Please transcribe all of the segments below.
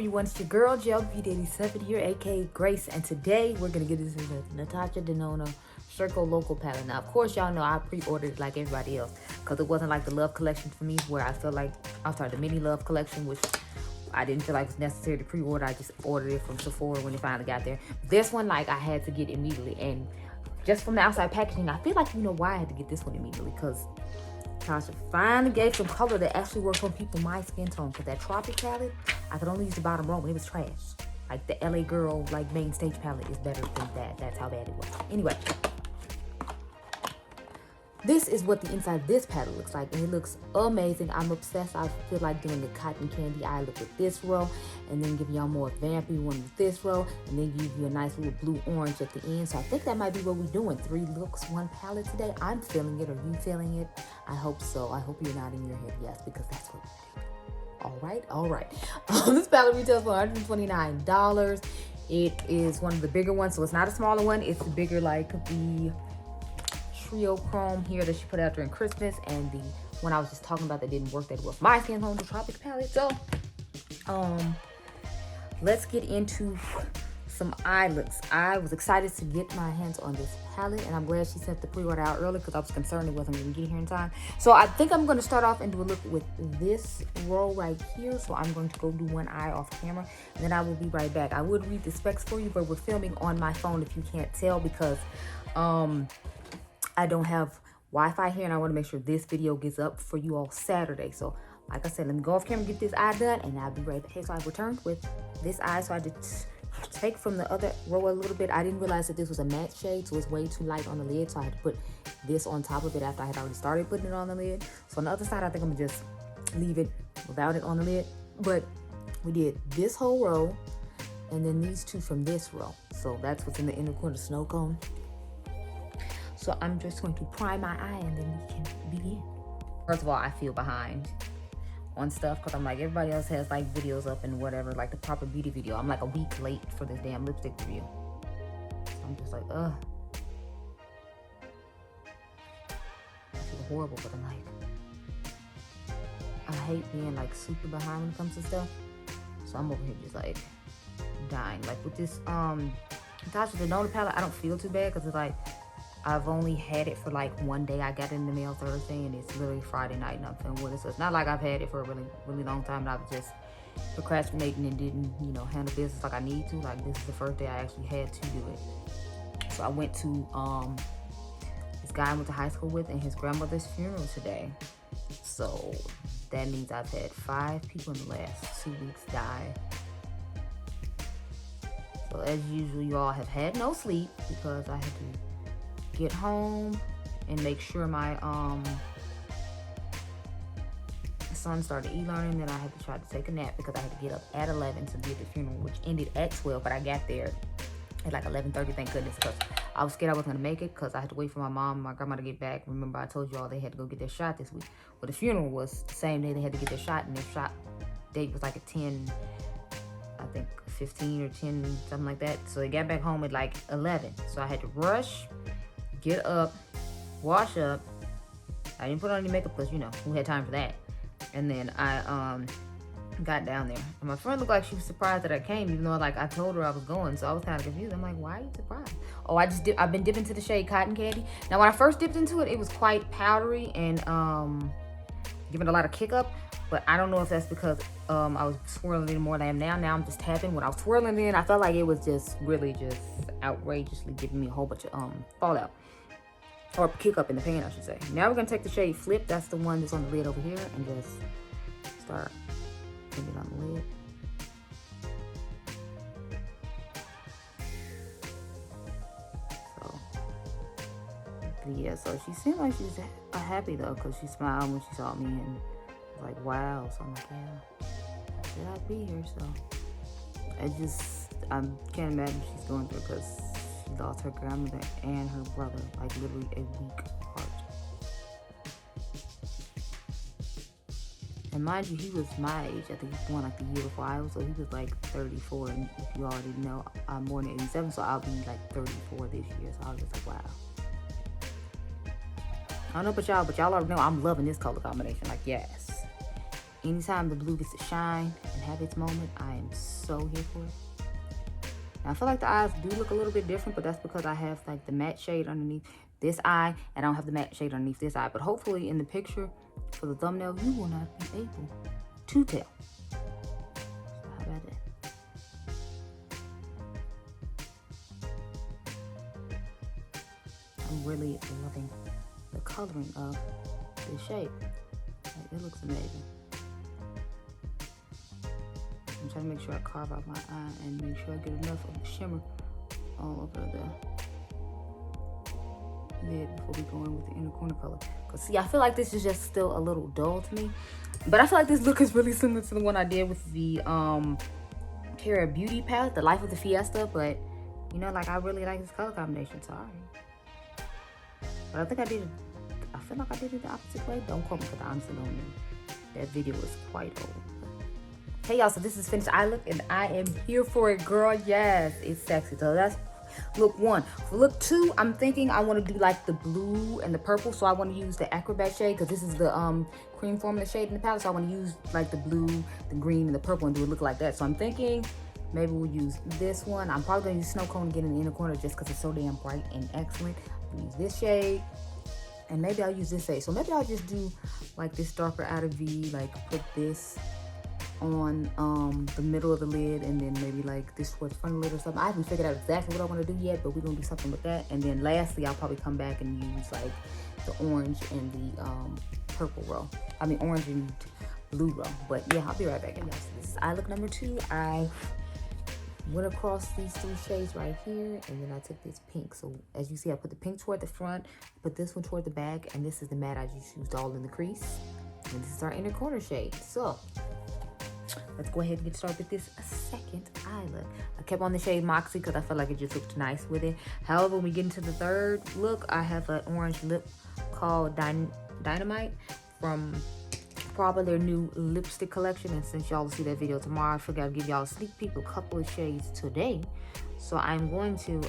everyone? It's your girl, Beauty87 here, aka Grace, and today we're going to get into the Natasha Denona Circo Loco palette. Now, of course, y'all know I pre-ordered like everybody else because it wasn't like the Love collection for me where I feel like, the mini Love collection, which I didn't feel like it was necessary to pre-order. I just ordered it from Sephora when it finally got there. This one, like, I had to get immediately, and just from the outside packaging, I feel like you know why I had to get this one immediately, because Tasha finally gave some color that actually works on people my skin tone. Because that Tropic palette, I could only use the bottom row. It was trash. Like the LA Girl, like main stage palette is better than that. That's how bad it was. Anyway, this is what the inside of this palette looks like, and it looks amazing. I'm obsessed. I feel like doing the cotton candy eye look with this row, and then giving y'all more vampy one with this row, and then give you a nice little blue orange at the end. So I think that might be what we're doing. 3 looks, 1 palette today. I'm feeling it. Are you feeling it? I hope so. I hope you're nodding your head yes, because that's what we're doing. All right. This palette retails for $129. It is one of the bigger ones, so it's not a smaller one. It's the bigger, like the Trio Chrome here that she put out during Christmas, and the one I was just talking about that didn't work that well for my skin tone, the Tropic palette. So let's get into some eye looks. I was excited to get my hands on this palette, and I'm glad she sent the pre-order out early because I was concerned it wasn't going to get here in time. So I think I'm going to start off and do a look with this row right here. So I'm going to go do one eye off camera, and then I will be right back. I would read the specs for you, but we're filming on my phone if you can't tell, because I don't have Wi-Fi here, and I want to make sure this video gets up for you all Saturday. So like I said, let me go off camera, get this eye done, and I'll be right back. Okay, so I returned with this eye. So I did take from the other row a little bit. I didn't realize that this was a matte shade, so it's way too light on the lid. So I had to put this on top of it after I had already started putting it on the lid. So on the other side, I think I'm gonna just leave it without it on the lid. But we did this whole row, and then these 2 from this row. So that's what's in the inner corner snow cone. So I'm just going to prime my eye, and then we can begin. First of all, I feel behind on stuff because I'm like, everybody else has like videos up and whatever, like the proper beauty video. I'm like a week late for this damn lipstick review. So I'm just like, ugh. I feel horrible, but I'm like, I hate being like super behind when it comes to stuff. So I'm over here just like dying. Like with this Natasha Denona palette, I don't feel too bad because it's like, I've only had it for like 1 day. I got it in the mail Thursday, and it's literally Friday night, and I'm filming with it. So it's not like I've had it for a really, really long time, and I was just procrastinating and didn't, handle business like I need to. Like, this is the first day I actually had to do it. So I went to this guy I went to high school with, and his grandmother's funeral today. So that means I've had 5 people in the last 2 weeks die. So as usual, you all have had no sleep because I had to get home and make sure my son started e-learning. Then I had to try to take a nap because I had to get up at 11 to be at the funeral, which ended at 12, but I got there at like 11:30, thank goodness, because I was scared I wasn't gonna make it because I had to wait for my mom and my grandma to get back. Remember, I told you all they had to go get their shot this week. Well, the funeral was the same day they had to get their shot, and their shot date was like at 10, I think 15 or 10, something like that. So they got back home at like 11. So I had to rush, get up, wash up. I didn't put on any makeup because, who had time for that? And then I got down there. And my friend looked like she was surprised that I came, even though like I told her I was going. So I was kind of confused. I'm like, why are you surprised? Oh, I've been dipping into the shade Cotton Candy. Now, when I first dipped into it, it was quite powdery and giving a lot of kick up. But I don't know if that's because I was swirling it more than I am now. Now I'm just tapping. When I was swirling it in, I felt like it was just really just outrageously giving me a whole bunch of fallout. Or kick up in the pan, I should say. Now we're gonna take the shade Flip. That's the one that's on the lid over here, and just start putting it on the lid. So yeah, so she seemed like she's happy though, because she smiled when she saw me and was like, wow. So I'm like, yeah, should I be here? So I can't imagine what she's going through, because she lost her grandmother and her brother like literally a week apart. And mind you, he was my age. I think he was born like the year before I was, so he was like 34. And if you already know, I'm born in 87, so I'll be like 34 this year. So I was just like, wow. I don't know about y'all, but y'all already know I'm loving this color combination. Like, yes. anytime the blue gets to shine and have its moment, I am so here for it. Now, I feel like the eyes do look a little bit different, but that's because I have like the matte shade underneath this eye, and I don't have the matte shade underneath this eye. But hopefully in the picture for the thumbnail, you will not be able to tell. So how about that? I'm really loving the coloring of this shade. Like, it looks amazing. I'm trying to make sure I carve out my eye and make sure I get enough of the shimmer all over the lid before we go in with the inner corner color. Because see, I feel like this is just still a little dull to me. But I feel like this look is really similar to the one I did with the Cara Beauty palette, the Life of the Fiesta. But, you know, like, I really like this color combination. Sorry. But I think I did it, I feel like I did it the opposite way. Don't quote me because I honestly don't know. That video was quite old. Hey y'all, so this is finished eye look and I am here for it, girl. Yes, it's sexy. So that's look 1. For look 2, I'm thinking I want to do like the blue and the purple. So I want to use the Acrobat shade because this is the cream formula shade in the palette. So I want to use like the blue, the green, and the purple and do it look like that. So I'm thinking maybe we'll use this one. I'm probably going to use Snow Cone again in the inner corner just because it's so damn bright and excellent. I'm going to use this shade. And maybe I'll use this shade. So maybe I'll just do like this darker outer V, like put this on the middle of the lid, and then maybe like this towards the front of the lid or something. I haven't figured out exactly what I want to do yet, but we're gonna do something with that. And then lastly, I'll probably come back and use like the orange and the purple row. I mean orange and blue row. But yeah, I'll be right back. So this is eye look number 2. I went across these 3 shades right here, and then I took this pink. So as you see, I put the pink toward the front, put this one toward the back, and this is the matte I just used all in the crease. And this is our inner corner shade. So let's go ahead and get started with this second eye look. I kept on the shade Moxie because I felt like it just looked nice with it. However, when we get into the third look, I have an orange lip called Dynamite from probably their new lipstick collection. And since y'all will see that video tomorrow, I figured I'd give y'all a sneak peek of a couple of shades today. So I'm going to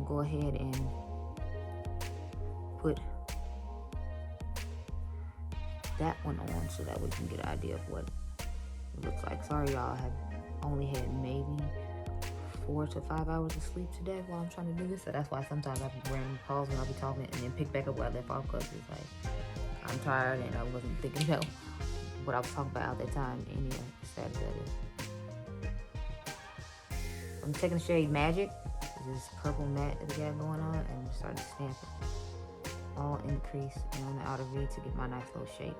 go ahead and put that one on so that we can get an idea of what it looks like. Sorry y'all, I have only had maybe 4 to 5 hours of sleep today while I'm trying to do this. So that's why sometimes I'll be randomly pause when I'll be talking and then pick back up where I left off because it's like I'm tired and I wasn't thinking about what I was talking about at that time. Anyway, sad as that is. I'm taking the shade Magic, this purple matte that we got going on, and starting to stamp it all in the crease and on the outer V to get my nice little shape.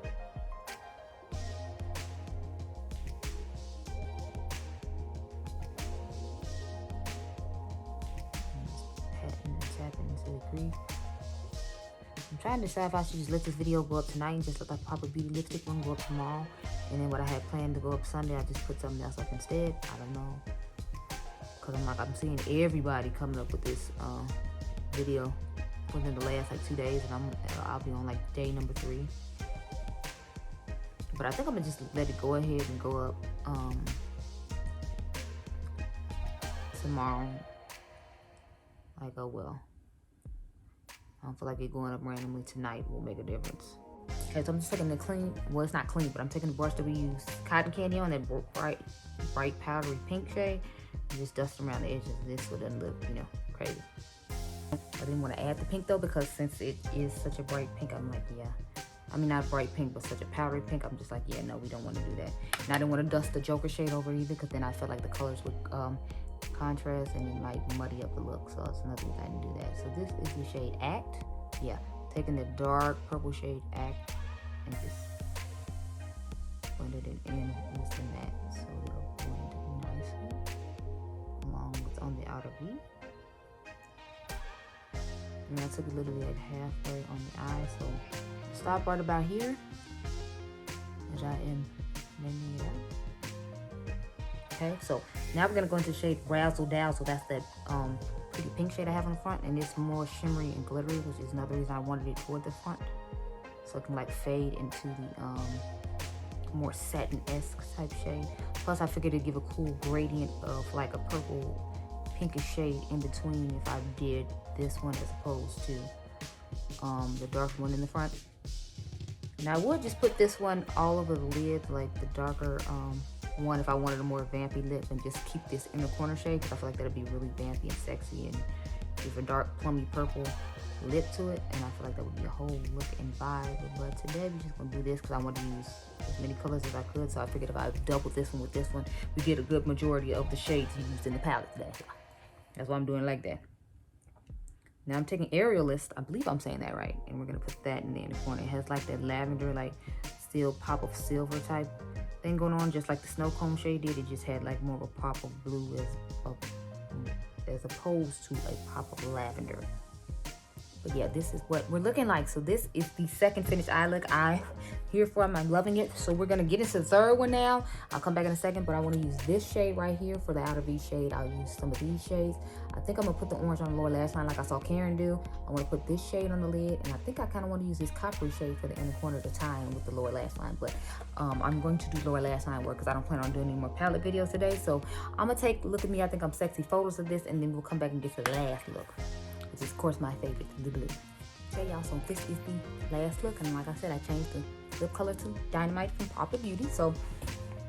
I'm trying to decide if I should just let this video go up tonight and just let the Proper Beauty lipstick one go up tomorrow. And then what I had planned to go up Sunday, I just put something else up instead. I don't know. Because I'm seeing everybody coming up with this video within the last like 2 days. And I'll be on like day number 3. But I think I'm going to just let it go ahead and go up tomorrow. Like, oh well. I don't feel like it going up randomly tonight will make a difference. Okay, so I'm just taking the clean, well, it's not clean, but I'm taking the brush that we use cotton candy on, that bright powdery pink shade, and just dust around the edges of this so it doesn't look, you know, crazy. I didn't want to add the pink though, because since it is such a bright pink, I'm like, yeah. I mean, not bright pink, but such a powdery pink, I'm just like, yeah, no, we don't want to do that. And I didn't want to dust the Joker shade over either, because then I felt like the colors would contrast and it might muddy up the look. So it's another reason I didn't do that. So this is the shade Act. Yeah, taking the dark purple shade Act and just blended it in with the matte so it'll blend nicely along with on the outer V. And I took a little bit halfway on the eye, so stop right about here as I am blending it out. Okay, so now we're gonna go into the shade Razzle Dazzle. That's that pretty pink shade I have on the front, and it's more shimmery and glittery, which is another reason I wanted it toward the front, so it can like fade into the more satin-esque type shade. Plus, I figured it'd give a cool gradient of like a purple pinkish shade in between if I did this one as opposed to the dark one in the front. And I would just put this one all over the lid, like the darker one, if I wanted a more vampy lip, and just keep this inner corner shade, because I feel like that'd be really vampy and sexy and give a dark plummy purple lip to it, and I feel like that would be a whole look and vibe. But today we're just gonna do this because I want to use as many colors as I could, so I figured if I double this one with this one, we get a good majority of the shades used in the palette today. That's why I'm doing it like that. Now I'm taking Aerialist, I believe I'm saying that right, and we're gonna put that in the inner corner. It has like that lavender, like still pop of silver type thing going on, just like the Snow Cone shade did. It just had like more of a pop of blue as opposed to a pop of lavender. But yeah, this is what we're looking like. So this is the second finished eye look. I'm here for it. I'm loving it. So we're gonna get into the third one now. I'll come back in a second, but I want to use this shade right here for the outer V shade. I'll use some of these shades. I think I'm gonna put the orange on the lower lash line like I saw Karen do. I want to put this shade on the lid, and I think I kind of want to use this coppery shade for the inner corner to tie in with the lower lash line. But I'm going to do lower lash line work because I don't plan on doing any more palette videos today. So I'm gonna take Look at Me, I Think I'm Sexy photos of this, and then we'll come back and get to the last look, which is of course my favorite, the blue. Okay, y'all, so this is the last look, and like I said, I changed the lip color to Dynamite from OPV Beauty. So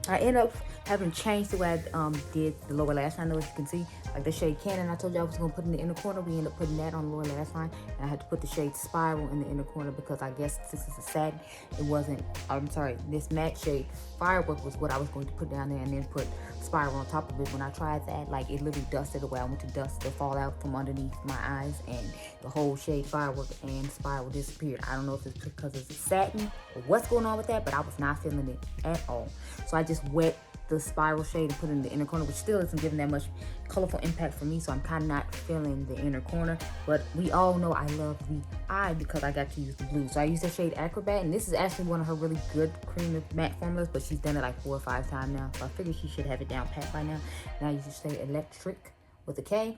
I end up having changed the way I did the lower lash line, though, as you can see. Like the shade Cannon, I told you I was going to put in the inner corner. We ended up putting that on the lower lash line. And I had to put the shade Spiral in the inner corner because I guess since it's a satin, it wasn't, I'm sorry, this matte shade Firework was what I was going to put down there and then put Spiral on top of it. When I tried that, like it literally dusted away. I went to dust the fallout from underneath my eyes, and the whole shade Firework and Spiral disappeared. I don't know if it's because it's a satin or what's going on with that, but I was not feeling it at all. So I just wet the Spiral shade and put it in the inner corner, which still isn't giving that much colorful impact for me, so I'm kind of not feeling the inner corner. But we all know I love the eye because I got to use the blue. So I used the shade Acrobat, and this is actually one of her really good cream matte formulas, but she's done it like 4 or 5 times now, so I figured she should have it down pat by now. Now I use the shade Electric with a K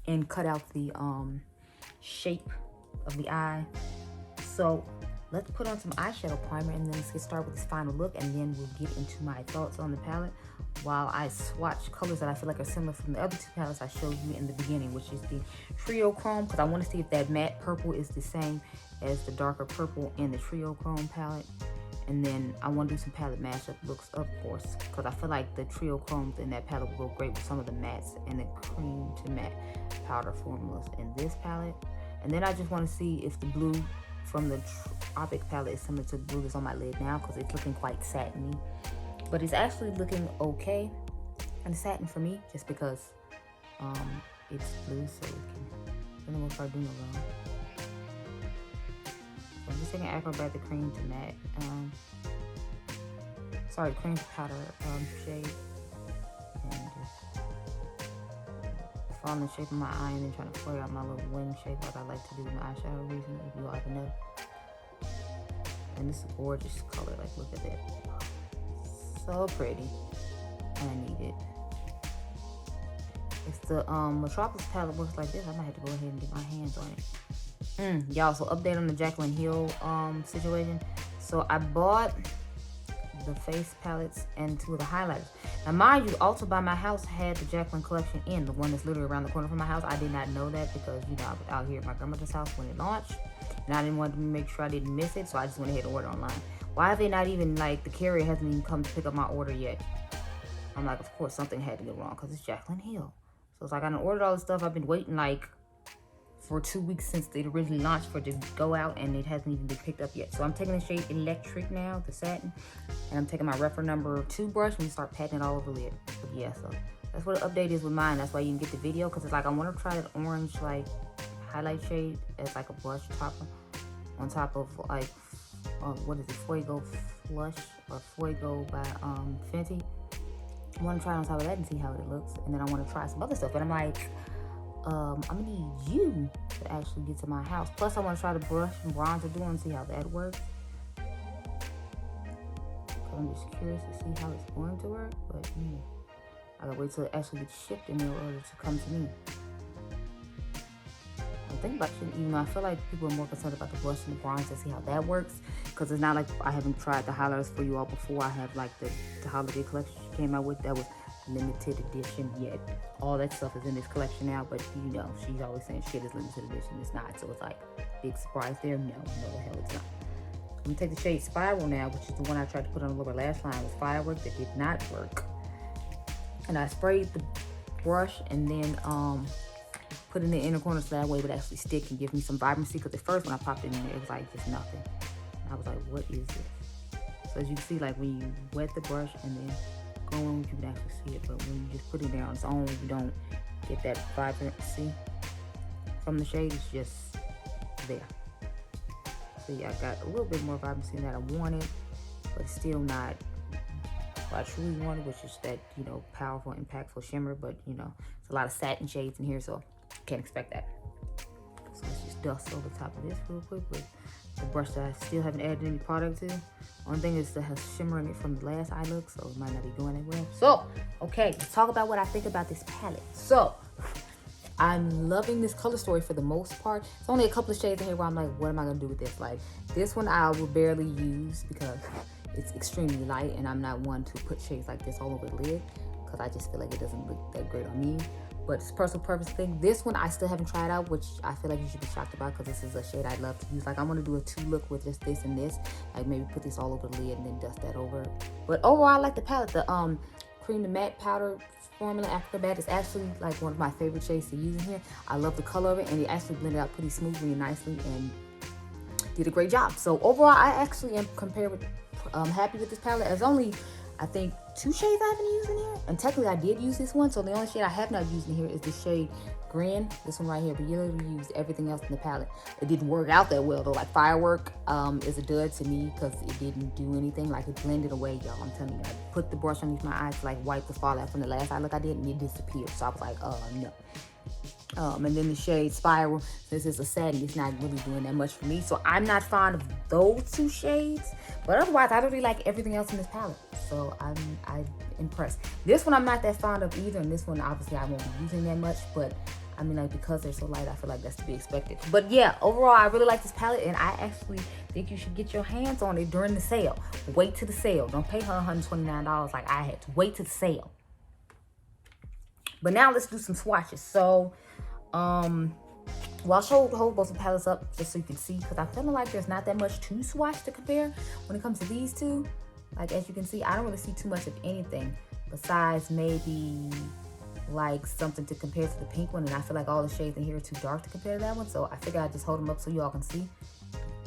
and cut out the shape of the eye. So let's put on some eyeshadow primer, and then let's get started with this final look, and then we'll get into my thoughts on the palette while I swatch colors that I feel like are similar from the other 2 palettes I showed you in the beginning, which is the Trio Chrome, because I want to see if that matte purple is the same as the darker purple in the Trio Chrome palette. And then I want to do some palette mashup looks, of course, because I feel like the Trio Chromes in that palette will go great with some of the mattes and the cream to matte powder formulas in this palette. And then I just want to see if the blue from the Tropic palette is similar to the blue that's on my lid now, because it's looking quite satiny. But it's actually looking okay and satin for me, just because it's blue, so we can start doing it wrong. So I'm just taking Acrobat, the cream to matte, cream to powder shade, and just following the shape of my eye and then trying to play out my little wing shape like I like to do in my eyeshadow reason, if you all ever know. And this is a gorgeous color, like look at that. So pretty. And I need it. If the Metropolis palette works like this, I might have to go ahead and get my hands on it. Y'all, so update on the Jaclyn Hill situation. So I bought the face palettes and 2 of the highlighters. Now mind you, also by my house had the Jaclyn collection in, the one that's literally around the corner from my house. I did not know that because, you know, I was out here at my grandmother's house when it launched, and I didn't want to make sure I didn't miss it, so I just went ahead and ordered online. Why have they not even, like, the carrier hasn't even come to pick up my order yet? I'm like, of course something had to go wrong because it's Jaclyn Hill. So it's like I done ordered all this stuff. I've been waiting like for 2 weeks since it originally launched for it to go out, and it hasn't even been picked up yet. So I'm taking the shade Electric now, the satin, and I'm taking my Rephr number 2 brush and start patting it all over the lid. But yeah, so that's what the update is with mine. That's why you can get the video, because it's like I want to try that orange like highlight shade as like a blush topper on top of like what is it, Fuego Flush or Fuego by Fenty. I want to try it on top of that and see how it looks, and then I want to try some other stuff. But I'm like, I'm gonna need you to actually get to my house. Plus, I want to try the brush and bronzer duo and see how that works. I'm just curious to see how it's going to work, but I gotta wait till it actually gets shipped in order to come to me. I'm thinking about shit, even though I feel like people are more concerned about the blush and the bronzer, see how that works, because it's not like I haven't tried the highlighters for you all before. I have like the holiday collection she came out with that was limited edition, yet all that stuff is in this collection now, but you know, she's always saying shit is limited edition. It's not, so it's like big surprise there. No, the hell it's not. I'm gonna take the shade Spiral now, which is the one I tried to put on the lower lash line with Firework that did not work. And I sprayed the brush and then put it in the inner corner so that way it would actually stick and give me some vibrancy. Because at first when I popped it in there, it was like just nothing. And I was like, what is this? So as you can see, like when you wet the brush and then go on, you can actually see it. But when you just put it there on its own, you don't get that vibrancy from the shade. It's just there. So yeah, I got a little bit more vibrancy than I wanted, but still not what I truly wanted, which is that, you know, powerful, impactful shimmer. But, you know, it's a lot of satin shades in here, so can't expect that. So let's just dust over the top of this real quick with the brush that I still haven't added any product to. Only thing is that has shimmer in it from the last eye look, so it might not be going that well. So, okay, let's talk about what I think about this palette. So, I'm loving this color story for the most part. It's only a couple of shades in here where I'm like, what am I gonna do with this? Like, this one I will barely use because it's extremely light and I'm not one to put shades like this all over the lid because I just feel like it doesn't look that great on me. But it's a personal preference thing. This one I still haven't tried out, which I feel like you should be shocked about because this is a shade I'd love to use. Like, I'm gonna do a 2-look with just this and this. Like, maybe put this all over the lid and then dust that over. But overall, I like the palette. The Cream to Matte Powder Formula Acrobat is actually like one of my favorite shades to use in here. I love the color of it, and it actually blended out pretty smoothly and nicely and did a great job. So overall, I actually am happy with this palette. There's only, I think, 2 shades I haven't used in here, and technically I did use this one, so the only shade I have not used in here is the shade Grin, this one right here, but you literally used everything else in the palette. It didn't work out that well though. Like, Firework is a dud to me because it didn't do anything. Like, it blended away, y'all. I'm telling you, I put the brush underneath my eyes to like wipe the fallout from the last eye look I did, and it disappeared. So I was like, oh no. And then the shade Spiral, since it's a satin, it's not really doing that much for me. So I'm not fond of those 2 shades. But otherwise, I really like everything else in this palette. So I'm impressed. This one I'm not that fond of either. And this one, obviously, I won't be using that much. But I mean, like, because they're so light, I feel like that's to be expected. But yeah, overall, I really like this palette. And I actually think you should get your hands on it during the sale. Wait till the sale. Don't pay her $129 like I had to. Wait till the sale. But now let's do some swatches. So, well, I'll show the whole bunch of palettes up just so you can see, because I'm feeling like there's not that much to swatch to compare when it comes to these two. Like, as you can see, I don't really see too much of anything besides maybe like something to compare to the pink one, and I feel like all the shades in here are too dark to compare to that one, so I figured I'd just hold them up so y'all can see.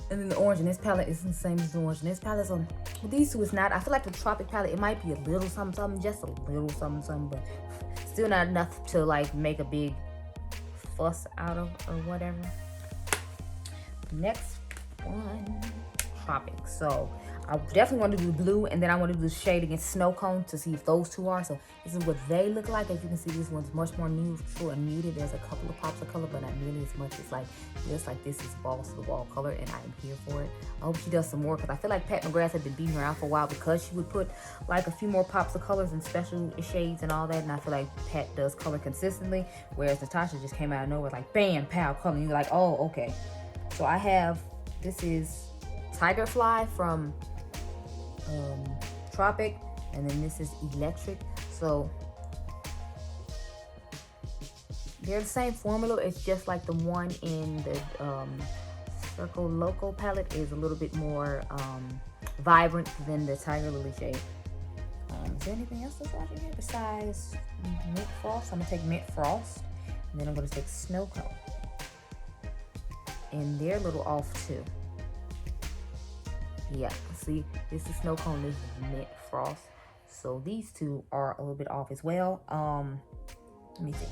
And then the orange in this palette isn't the same as the orange in this palette, so with these two it's not. I feel like the Tropic palette, it might be a little something, something, just a little something, something, but still not enough to like make a big fuss out of or whatever. Next one, Tropic. So I definitely want to do blue, and then I want to do the shade against Snow Cone to see if those two are. So this is what they look like. As you can see, this one's much more neutral and muted. There's a couple of pops of color, but not nearly as much. It's like just like this is balls to the wall color, and I'm here for it. I hope she does some more, because I feel like Pat McGrath had been beating her out for a while because she would put like a few more pops of colors and special shades and all that. And I feel like Pat does color consistently, whereas Natasha just came out of nowhere like bam, pow, color. And you're like, oh, okay. So I have, this is Tiger Fly from Tropic, and then this is Electric. So they're the same formula. It's just like the one in the Circo Loco palette is a little bit more vibrant than the Tiger Lily shade. Is there anything else to watch in here besides Mint Frost? I'm gonna take Mint Frost, and then I'm gonna take Snow Cone, and they're a little off too. Yeah, see, this is Snow Cone, this is Mint Frost. So these two are a little bit off as well. Let me see.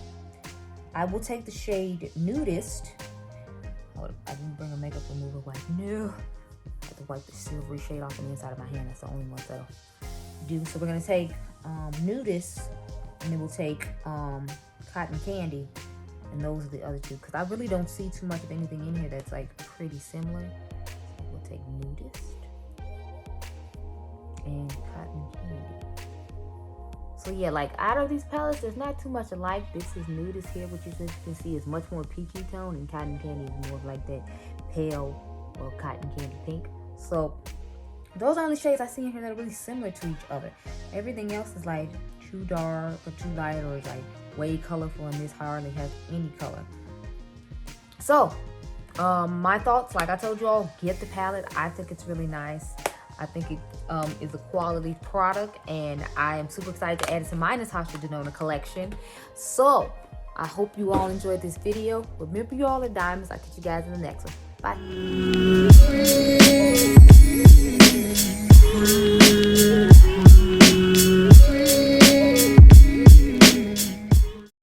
I will take the shade Nudist. Oh, I didn't bring a makeup remover wipe. No. I have to wipe the silvery shade off on the inside of my hand. That's the only one that'll do. So we're gonna take Nudist, and then we'll take Cotton Candy. And those are the other two, because I really don't see too much of anything in here that's like pretty similar. So we'll take Nudist and Cotton Candy. So yeah, like out of these palettes, there's not too much alike. This is Nudist here, which as you can see is much more peachy tone, and Cotton Candy is more like that pale or cotton candy pink. So those are the shades I see in here that are really similar to each other. Everything else is like too dark or too light, or is like way colorful, and this hardly has any color. So My thoughts, like I told you all, get the palette. I think it's really nice. I think it is a quality product, and I am super excited to add it to my Natasha Denona collection. So I hope you all enjoyed this video. Remember, you all are diamonds. I'll catch you guys in the next one. Bye.